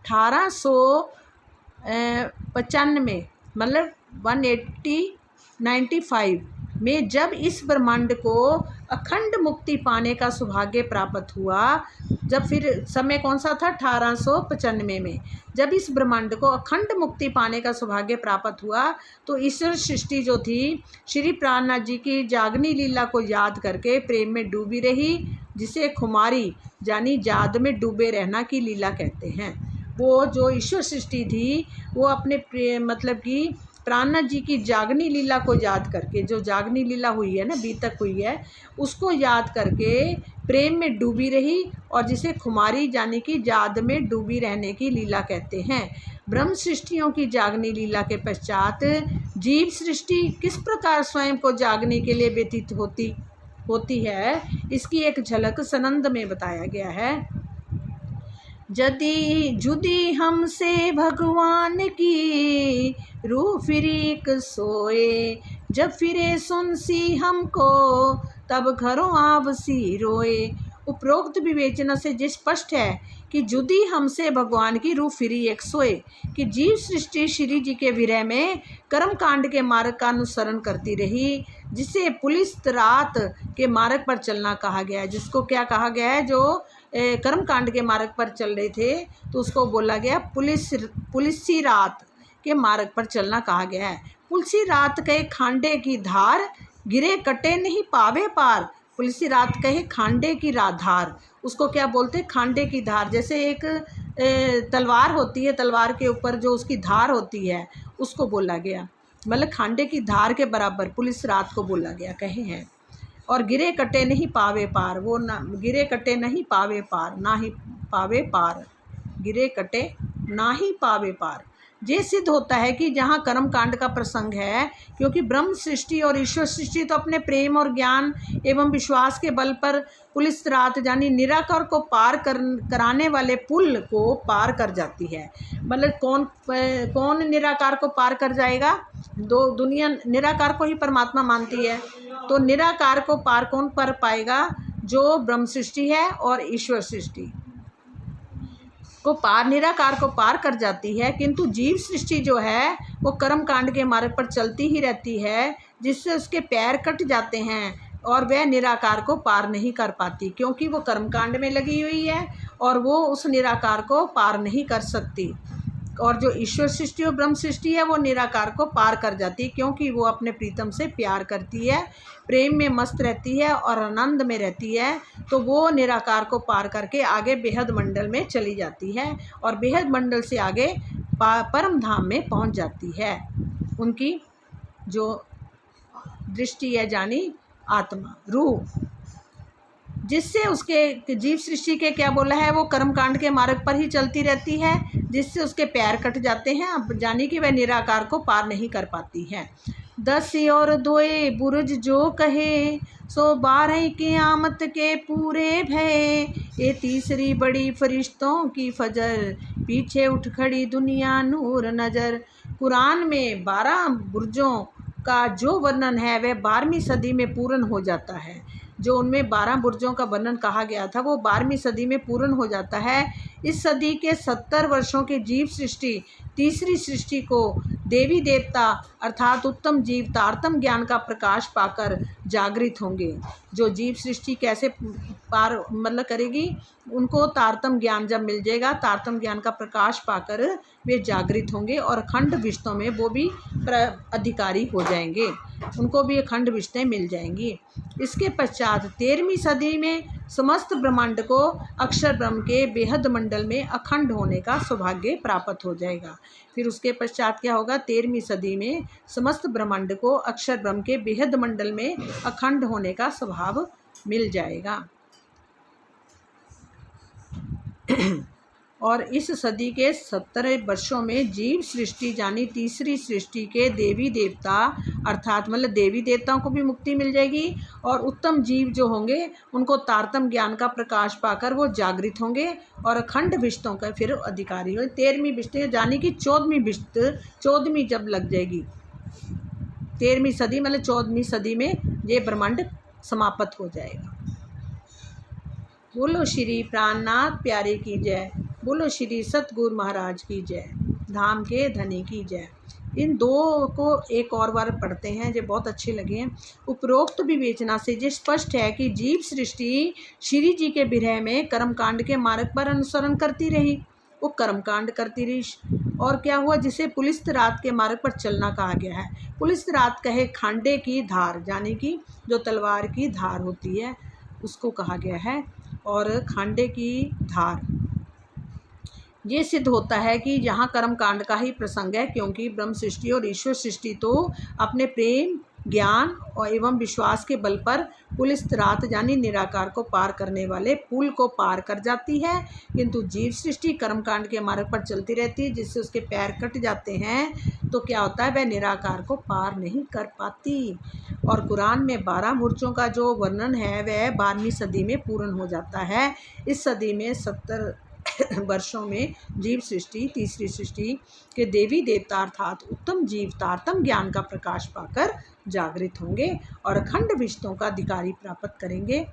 1895 मतलब 1895 में जब इस ब्रह्मांड को अखंड मुक्ति पाने का सौभाग्य प्राप्त हुआ, जब फिर समय कौन सा था? 1895 में जब इस ब्रह्मांड को अखंड मुक्ति पाने का सौभाग्य प्राप्त हुआ, तो ईश्वर सृष्टि जो थी श्री प्राणनाथ जी की जागनी लीला को याद करके प्रेम में डूबी रही, जिसे खुमारी यानी याद में डूबे रहना की लीला कहते हैं। वो जो ईश्वर सृष्टि थी वो अपने मतलब कि प्राणनाथ जी की जागनी लीला को याद करके, जो जागनी लीला हुई है ना, बीतक हुई है, उसको याद करके प्रेम में डूबी रही, और जिसे खुमारी यानी कि याद में डूबी रहने की लीला कहते हैं। ब्रह्म सृष्टियों की जागनी लीला के पश्चात जीव सृष्टि किस प्रकार स्वयं को जागने के लिए व्यतीत होती है, इसकी एक झलक सनंद में बताया गया है। यदि जुदी हमसे भगवान की, रूह फिरीक सोए, जब फिरे सुनसी हमको, तब घरों आवसी रोए। उपरोक्त विवेचना से ये स्पष्ट है कि जुदी हमसे भगवान की रूह फिरी एक सोए, कि जीव सृष्टि श्री जी के विरह में कर्मकांड के मार्ग का अनुसरण करती रही, जिसे पुलिस रात के मार्ग पर चलना कहा गया है। जिसको क्या कहा गया है? जो कर्मकांड के मार्ग पर चल रहे थे तो उसको बोला गया पुलिसी रात के मार्ग पर चलना कहा गया है। पुलिसी रात कहे खांडे की धार, गिरे कटे नहीं पावे पार। पुलिसी रात कहे खांडे की धार, उसको क्या बोलते? खांडे की धार। जैसे एक तलवार होती है, तलवार के ऊपर जो उसकी धार होती है उसको बोला गया, मतलब खांडे की धार के बराबर पुलिस रात को बोला गया कहे हैं। और गिरे कटे नहीं पावे पार, वो ना गिरे कटे नहीं पावे पार, ना ही पावे पार, गिरे कटे ना ही पावे पार। ये सिद्ध होता है कि जहाँ कर्म कांड का प्रसंग है, क्योंकि ब्रह्म सृष्टि और ईश्वर सृष्टि तो अपने प्रेम और ज्ञान एवं विश्वास के बल पर पुलिस रात यानी निराकार को पार कराने वाले पुल को पार कर जाती है। मतलब कौन निराकार को पार कर जाएगा? दो दुनिया निराकार को ही परमात्मा मानती है, तो निराकार को पार कौन कर पाएगा? जो ब्रह्म सृष्टि है और ईश्वर सृष्टि को पार, निराकार को पार कर जाती है। किंतु जीव सृष्टि जो है वो कर्म कांड के मार्ग पर चलती ही रहती है, जिससे उसके पैर कट जाते हैं और वह निराकार को पार नहीं कर पाती, क्योंकि वो कर्म कांड में लगी हुई है और वो उस निराकार को पार नहीं कर सकती। और जो ईश्वर सृष्टि और ब्रह्म सृष्टि है वो निराकार को पार कर जाती है, क्योंकि वो अपने प्रीतम से प्यार करती है, प्रेम में मस्त रहती है और आनंद में रहती है। तो वो निराकार को पार करके आगे बेहद मंडल में चली जाती है और बेहद मंडल से आगे परम धाम में पहुंच जाती है। उनकी जो दृष्टि है जानी आत्मा रूह, जिससे उसके जीव सृष्टि के क्या बोला है, वो कर्मकांड के मार्ग पर ही चलती रहती है, जिससे उसके पैर कट जाते हैं, अब जानी कि वह निराकार को पार नहीं कर पाती है। 10 और 2 बुर्ज जो कहे, सो 12 क़यामत के पूरे भय, ये तीसरी बड़ी फरिश्तों की फजर, पीछे उठ खड़ी दुनिया नूर नज़र। कुरान में 12 बुर्जों का जो वर्णन है वह 12वीं सदी में पूर्ण हो जाता है। जो उनमें 12 बुर्जों का वर्णन कहा गया था वो 12वीं सदी में पूर्ण हो जाता है। इस सदी के 70 वर्षों के जीव सृष्टि तीसरी सृष्टि को देवी देवता अर्थात उत्तम जीव तारतम ज्ञान का प्रकाश पाकर जागृत होंगे। जो जीव सृष्टि कैसे पार मतलब करेगी, उनको तारतम ज्ञान जब मिल जाएगा, तारतम ज्ञान का प्रकाश पाकर वे जागृत होंगे और अखंड विषयों में वो भी अधिकारी हो जाएंगे, उनको भी अखंड विषय मिल जाएंगी। इसके पश्चात 13वीं सदी में समस्त ब्रह्मांड को अक्षर ब्रह्म के बेहद मंडल में अखंड होने का सौभाग्य प्राप्त हो जाएगा। फिर उसके पश्चात क्या होगा? 13वीं सदी में समस्त ब्रह्मांड को अक्षर ब्रह्म के बेहद मंडल में अखंड होने का स्वभाव मिल जाएगा। और इस सदी के 70 वर्षों में जीव सृष्टि यानी तीसरी सृष्टि के देवी देवता अर्थात मतलब देवी देवताओं को भी मुक्ति मिल जाएगी और उत्तम जीव जो होंगे उनको तारतम ज्ञान का प्रकाश पाकर वो जागृत होंगे और अखंड विषयों का फिर अधिकारी हो। 13वीं विषय यानी कि 14वीं जब लग जाएगी, 13वीं सदी मतलब 14वीं सदी में ये ब्रह्मांड समाप्त हो जाएगा। बोलो श्री प्राणनाथ प्यारे की जय, बोलो श्री सतगुरु महाराज की जय, धाम के धनी की जय। इन दो को एक और बार पढ़ते हैं, जो बहुत अच्छे लगे हैं। उपरोक्त विवेचना से ये स्पष्ट है कि जीव सृष्टि श्री जी के विरह में कर्मकांड के मार्ग पर अनुसरण करती रही, वो कर्मकांड करती रही। और क्या हुआ? जिसे पुलिस रात के मार्ग पर चलना कहा गया है। पुलिस रात कहे खांडे की धार यानी कि जो तलवार की धार होती है उसको कहा गया है। और खांडे की धार ये सिद्ध होता है कि यहाँ कर्म कांड का ही प्रसंग है, क्योंकि ब्रह्म सृष्टि और ईश्वर सृष्टि तो अपने प्रेम ज्ञान और एवं विश्वास के बल पर पुलिस रात यानी निराकार को पार करने वाले पुल को पार कर जाती है, किंतु जीव सृष्टि कर्मकांड के मार्ग पर चलती रहती है, जिससे उसके पैर कट जाते हैं। तो क्या होता है? वह निराकार को पार नहीं कर पाती। और कुरान में 12 बुर्जों का जो वर्णन है वह 12वीं सदी में पूर्ण हो जाता है। इस सदी में 70 वर्षों में जीव सृष्टि तीसरी सृष्टि के देवी देवता अर्थात उत्तम जीव तारतम ज्ञान का प्रकाश पाकर जागृत होंगे और अखंड विषयों का अधिकारी प्राप्त करेंगे।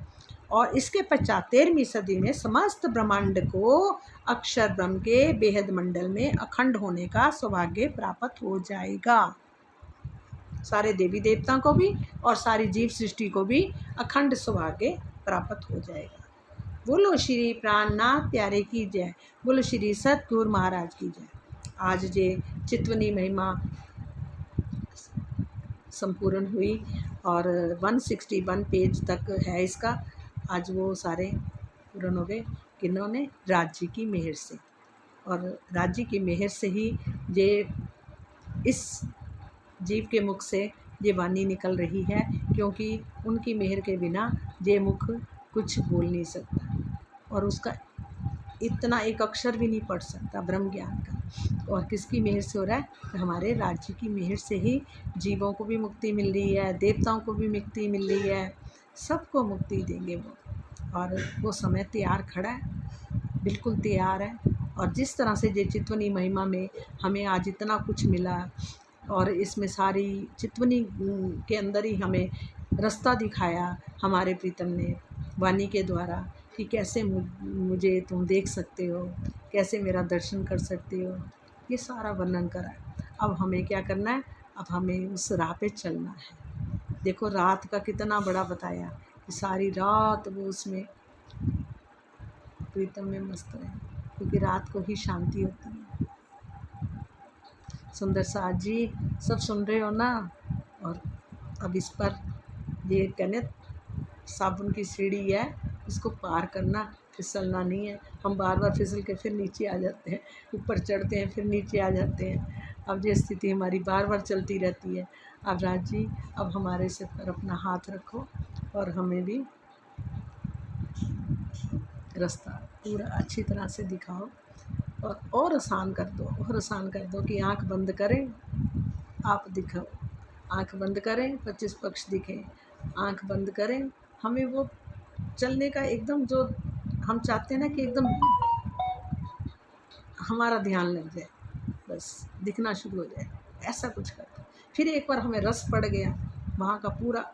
और इसके पश्चात 13वीं सदी में समस्त ब्रह्मांड को अक्षर ब्रह्म के बेहद मंडल में अखंड होने का सौभाग्य प्राप्त हो जाएगा। सारे देवी देवताओं को भी और सारी जीव सृष्टि को भी अखंड सौभाग्य प्राप्त हो जाएगा। बोलो श्री प्राणनाथ प्यारे की जय, बोलो श्री सतगुरु महाराज की जय। आज ये चितवनी महिमा संपूर्ण हुई और 161 पेज तक है इसका। आज वो सारे पूर्ण हो गए, किन्होंने? राज जी की मेहर से। और राज्य की मेहर से ही ये इस जीव के मुख से ये वाणी निकल रही है, क्योंकि उनकी मेहर के बिना ये मुख कुछ बोल नहीं सकता और उसका इतना एक अक्षर भी नहीं पढ़ सकता ब्रह्म ज्ञान का। और किसकी मेहर से हो रहा है? हमारे राज्य की मेहर से ही जीवों को भी मुक्ति मिल रही है, देवताओं को भी मुक्ति मिल रही है, सबको मुक्ति देंगे वो। और वो समय तैयार खड़ा है, बिल्कुल तैयार है। और जिस तरह से ये चितवनी महिमा में हमें आज इतना कुछ मिला, और इसमें सारी चितवनी के अंदर ही हमें रास्ता दिखाया हमारे प्रीतम ने वाणी के द्वारा, कि कैसे मुझे तुम देख सकते हो, कैसे मेरा दर्शन कर सकते हो, ये सारा वर्णन करा है। अब हमें क्या करना है? अब हमें उस राह पे चलना है। देखो रात का कितना बड़ा बताया कि सारी रात वो उसमें प्रीतम में मस्त रहे, क्योंकि रात को ही शांति होती है। सुंदर साथ जी सब सुन रहे हो ना? और अब इस पर ये कहने साबुन की सीढ़ी है, इसको पार करना, फिसलना नहीं है। हम बार बार फिसल के फिर नीचे आ जाते हैं, ऊपर चढ़ते हैं फिर नीचे आ जाते हैं। अब ये स्थिति हमारी बार बार चलती रहती है। अब राज जी अब हमारे सिर पर अपना हाथ रखो और हमें भी रास्ता पूरा अच्छी तरह से दिखाओ, और आसान कर दो, और आसान कर दो कि आँख बंद करें आप दिखाओ, आँख बंद करें 25 पक्ष दिखें, आँख बंद करें, हमें वो चलने का एकदम जो हम चाहते हैं ना कि एकदम हमारा ध्यान लग जाए, बस दिखना शुरू हो जाए, ऐसा कुछ कर दो। फिर एक बार हमें रस पड़ गया, वहाँ का पूरा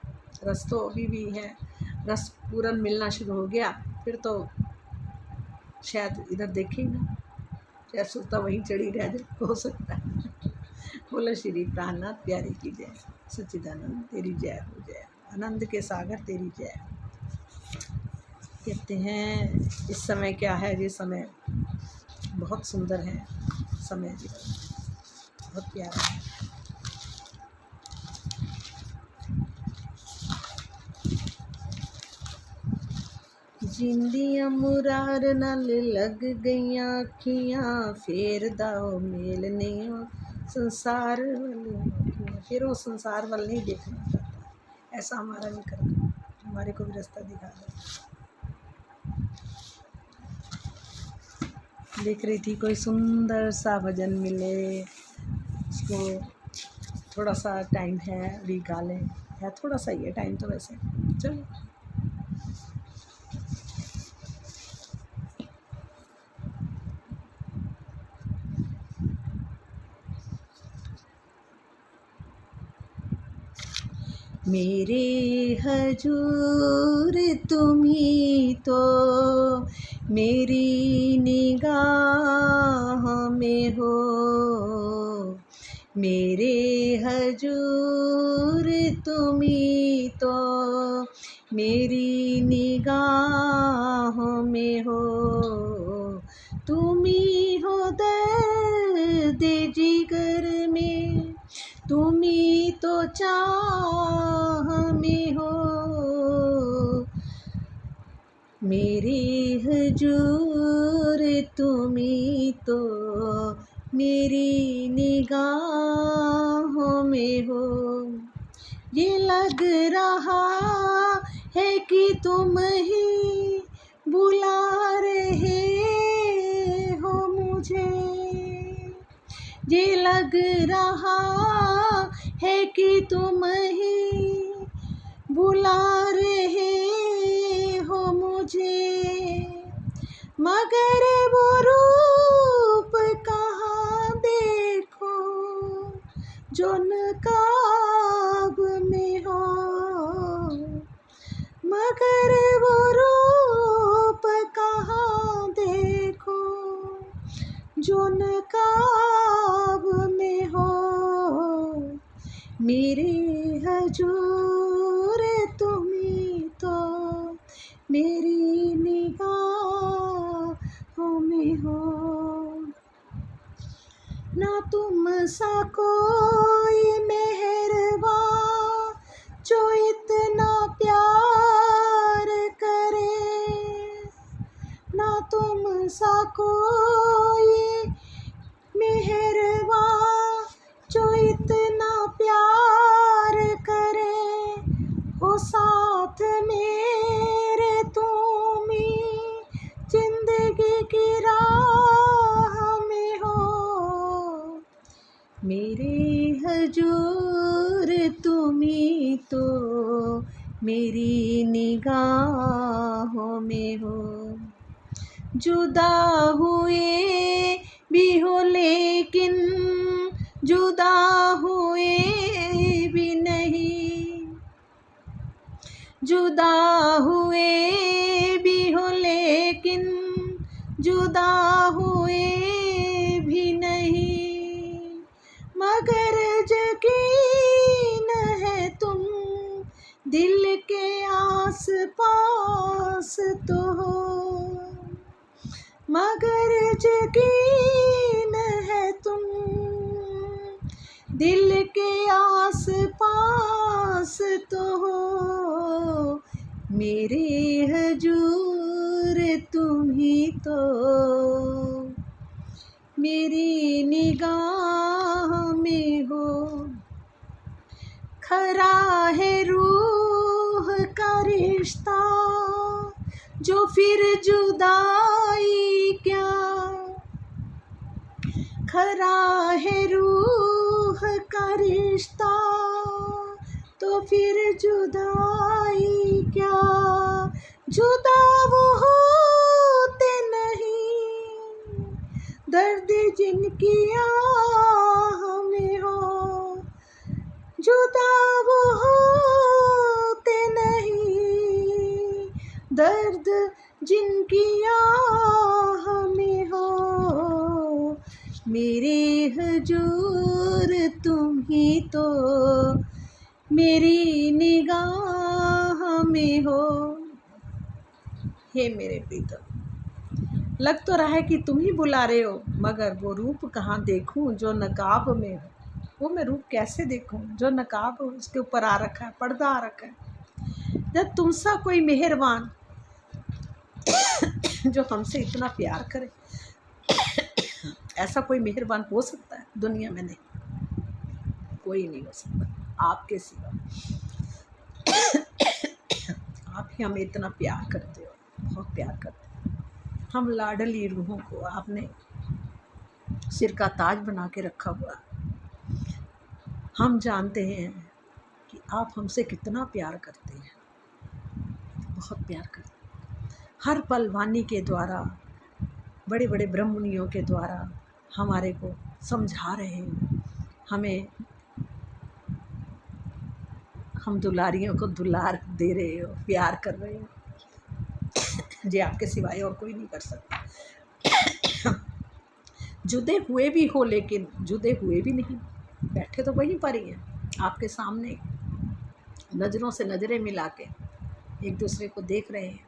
रस तो अभी भी है, रस पूरन मिलना शुरू हो गया, फिर तो शायद इधर देखें ना, शायद सुरता वहीं चढ़ी रह जाए, हो सकता है। बोलो श्री प्राणनाथ प्यारी की जय, सच्चिदानंद तेरी जय हो जय, आनंद के सागर तेरी जय। कहते हैं इस समय क्या है, ये समय बहुत सुंदर है, समय भी बहुत प्यारा है। जिंदियां मुरार नाल लग गईयां अखियां, फेर दाओ मेल नहीं हो संसार वाल, फिर वो संसार वाल नहीं देखना चाहता। ऐसा हमारा नहीं करना, हमारे को भी रास्ता दिखा दो। देख रही थी कोई सुंदर सा भजन मिले, उसको थोड़ा सा टाइम है अभी गा लें, है थोड़ा सा ही है टाइम तो वैसे, चलो। मेरे हजूर तुम ही तो मेरी निगाह में हो, मेरे हजूर तुम ही तो मेरी निगाह में हो, तुम ही हो दर्द जिगर में, तुम ही तो चाह में हो, मेरे हजूर तुम ही तो मेरी निगाहों में हो। ये लग रहा है कि तुम ही बुला रहे हो मुझे, ये लग रहा है कि तुम ही बुला रहे हो मुझे, मगर वो रूप कहाँ देखो जो नकाब में हो, मगर वो रूप कहाँ देखो जो नकाब में हो, मेरे हजूर तुम ही तो मेरी निगाहों में हो, ना तुम सा कोई मेहरबान जो इतना प्यार करे, ना तुम सा कोई मेरे हजूर तुम्ही तो मेरी निगाहों में हो। जुदा हुए भी हो लेकिन जुदा हुए भी नहीं, जुदा हुए भी हो लेकिन जुदा हुए भी नहीं, मगर यकीन है तुम दिल के आस पास तो हो, मगर यकीन है तुम दिल के आस पास तो हो। मेरे हजूर तुम ही तो मेरी निगाह में हो। खरा है रूह का रिश्ता जो फिर जुदाई क्या, खरा है रूह का रिश्ता तो फिर जुदाई क्या, जुदा वो होते नहीं दर्द जिनकी आह में हो, जुदा वो होते नहीं दर्द जिनकी आह में हो। मेरे हजूर तुम ही तो मेरी निगाह में हो। हे मेरे प्रीतम, लग तो रहा है कि तुम ही बुला रहे हो, मगर वो रूप कहाँ देखूं जो नकाब में हो। वो मैं रूप कैसे देखूं जो नकाब उसके ऊपर आ रखा है, पर्दा आ रखा है। जब तुमसा कोई मेहरबान जो हमसे इतना प्यार करे, ऐसा कोई मेहरबान हो सकता है दुनिया में? नहीं, कोई नहीं हो सकता आपके सिवा। आप ही हमें इतना प्यार करते हो, बहुत प्यार करते हो। हम लाडली रूहों को आपने सिर का ताज बना के रखा हुआ। हम जानते हैं कि आप हमसे कितना प्यार करते हैं, बहुत प्यार करते हैं। हर पल वाणी के द्वारा, बड़े बड़े ब्रह्ममुनियों के द्वारा हमारे को समझा रहे हैं, हमें हम दुलारियों को दुलार दे रहे हो, प्यार कर रहे हो। जी आपके सिवाय और कोई नहीं कर सकता। जुदे हुए भी हो लेकिन जुदे हुए भी नहीं, बैठे तो वहीं पर ही हैं आपके सामने, नज़रों से नज़रें मिला के एक दूसरे को देख रहे हैं,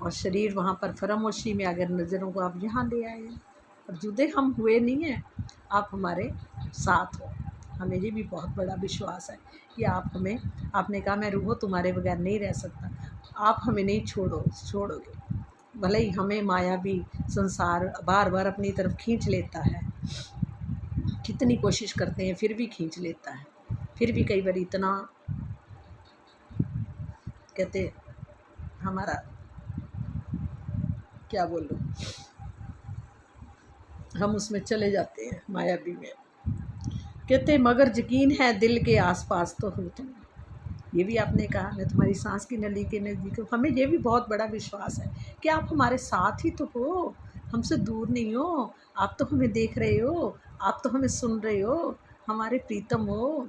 और शरीर वहाँ पर फरामोशी में अगर नज़रों को आप यहाँ ले आए हैं, और जुदे हम हुए नहीं हैं, आप हमारे साथ हो। हमें ये भी बहुत बड़ा विश्वास है कि आप हमें, आपने कहा मैं रूहो तुम्हारे बगैर नहीं रह सकता, आप हमें नहीं छोड़ोगे। भले ही हमें मायावी संसार बार बार अपनी तरफ खींच लेता है, कितनी कोशिश करते हैं फिर भी खींच लेता है, फिर भी कई बार इतना कहते हमारा क्या बोलूं, हम उसमें चले जाते हैं मायावी में। कहते मगर यकीन है दिल के आसपास तो हो तुम। ये भी आपने कहा मैं तुम्हारी सांस की नली के नज़दीक हूँ। हमें ये भी बहुत बड़ा विश्वास है कि आप हमारे साथ ही तो हो, हमसे दूर नहीं हो। आप तो हमें देख रहे हो, आप तो हमें सुन रहे हो, हमारे प्रीतम हो।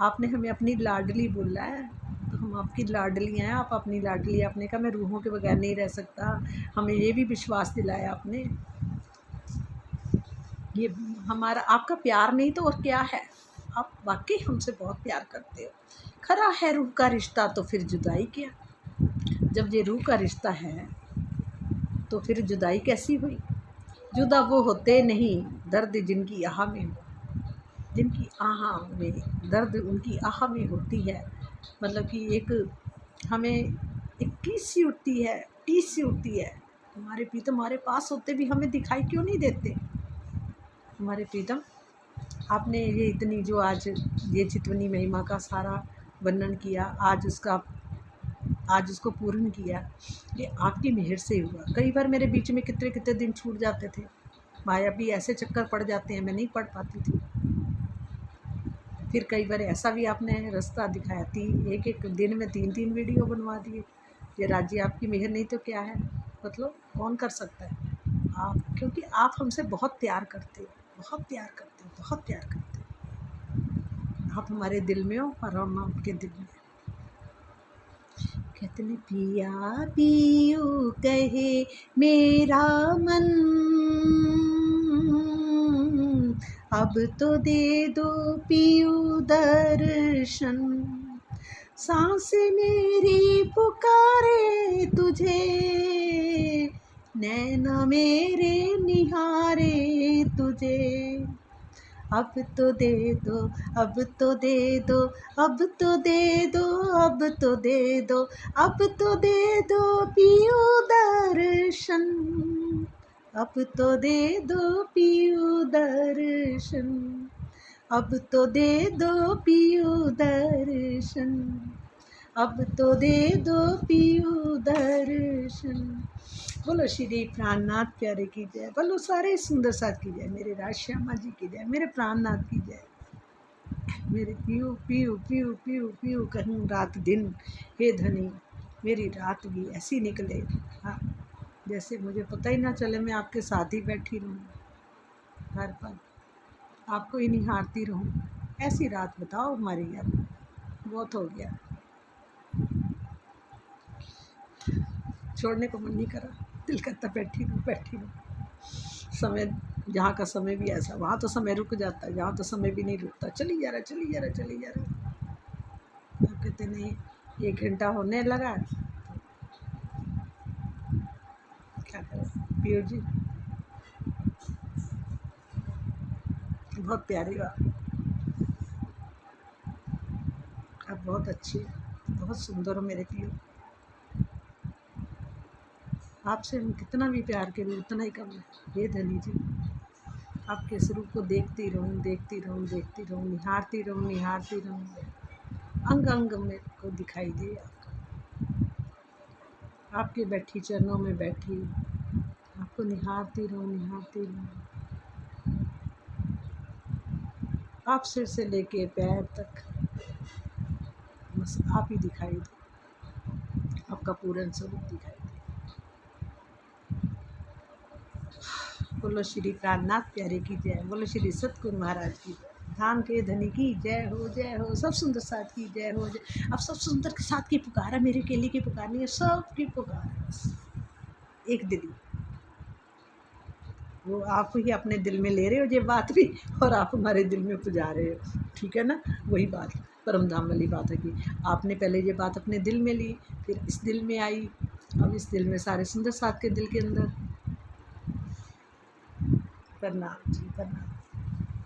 आपने हमें अपनी लाडली बोला है तो हम आपकी लाडली हैं, आप अपनी लाडली। आपने कहा मैं रूहों के बगैर नहीं रह सकता, हमें ये भी विश्वास दिलाया आपने। ये हमारा आपका प्यार नहीं तो और क्या है, आप वाकई हमसे बहुत प्यार करते हो। खरा है रूह का रिश्ता तो फिर जुदाई क्या, जब ये रूह का रिश्ता है तो फिर जुदाई कैसी हुई। जुदा वो होते नहीं दर्द जिनकी आह में हो, जिनकी आह में दर्द उनकी आह में होती है। मतलब कि एक हमें एक कीस सी उठती है, टीस सी उठती है। हमारे प्रीतम हमारे पास होते भी हमें दिखाई क्यों नहीं देते। हमारे प्रीतम, आपने ये इतनी जो आज ये चितवनी महिमा का सारा वर्णन किया, आज उसको पूर्ण किया, ये आपकी मेहर से हुआ। कई बार मेरे बीच में कितने कितने दिन छूट जाते थे, माया भी ऐसे चक्कर पड़ जाते हैं, मैं नहीं पढ़ पाती थी। फिर कई बार ऐसा भी आपने रास्ता दिखाया थी, एक दिन में 3 वीडियो बनवा दिए। ये राज्य आपकी मेहर नहीं तो क्या है, मतलब कौन कर सकता है आप, क्योंकि आप हमसे बहुत प्यार करते हो, बहुत प्यार करते हो, बहुत प्यार करते हो। आप हमारे दिल में हो और हम आपके दिल में। कहते ने पिया पियू कहे मेरा मन, अब तो दे दो पियू दर्शन। सांस मेरी पुकारे तुझे, नैना मेरे निहारे तुझे। अब तो दे दो, अब तो दे दो, अब तो दे दो, अब तो दे दो, अब तो दे दो पियू दर्शन। अब तो दे दो पियू दर्शन, अब तो दे दो पियू दर्शन, अब तो दे दो पियू दर्शन। बोलो श्री प्राणनाथ प्यारे की जय, बोलो सारे सुंदर साथ की जय, मेरे राजश्यामा जी की जय, मेरे प्राणनाथ की जय। मेरे पियू पियू पियू पियू पियू कहूँ रात दिन, हे धनी मेरी रात भी ऐसी निकले, हाँ जैसे मुझे पता ही ना चले, मैं आपके साथ ही बैठी रहूँ, हर पल आपको ही निहारती रहूँ। ऐसी रात बताओ हमारी यार, बहुत हो गया, छोड़ने को मन नहीं करा, दिल करता बैठी रहूँ बैठी रहूँ। समय, जहाँ का समय भी ऐसा, वहाँ तो समय रुक जाता है, यहाँ तो समय भी नहीं रुकता, चली जा रहा चली जा रहा चली जा रहा। आप कहते नहीं 1 घंटा होने लगा, क्या करें पियू जी, बहुत प्यारी बात, आप बहुत अच्छी है, बहुत सुंदर हो मेरे पियू। आपसे हम कितना भी प्यार करें उतना ही कम है, हे धनी जी। आपके स्वरूप को देखती रहूँ देखती रहूँ देखती रहूँ, निहारती रहूँ निहारती रहूँ, अंग अंग में को दिखाई दे आपका। आपके बैठी चरणों में बैठी, आपको निहारती रहूँ निहारती रहूँ। आप सिर से लेके पैर तक बस आप ही दिखाई दे, आपका पूर्ण स्वरूप दिखाई दे। बोलो श्री प्राणनाथ प्यारे की जय, बोलो श्री सतगुरु महाराज की जय, धाम के धनी की जय हो, सब सुंदर साथ की जय हो। अब सब सुंदर के साथ की पुकार है, मेरी केली की पुकार नहीं है, सबकी पुकार है, बस एक दिल, वो आप ही अपने दिल में ले रहे हो ये बात भी, और आप हमारे दिल में पुजा रहे हो, ठीक है ना। वही बात परम धाम वाली बात है कि आपने पहले ये बात अपने दिल में ली, फिर इस दिल में आई, अब इस दिल में सारे सुंदर साथ के दिल के अंदर। प्रणाम जी प्रणाम।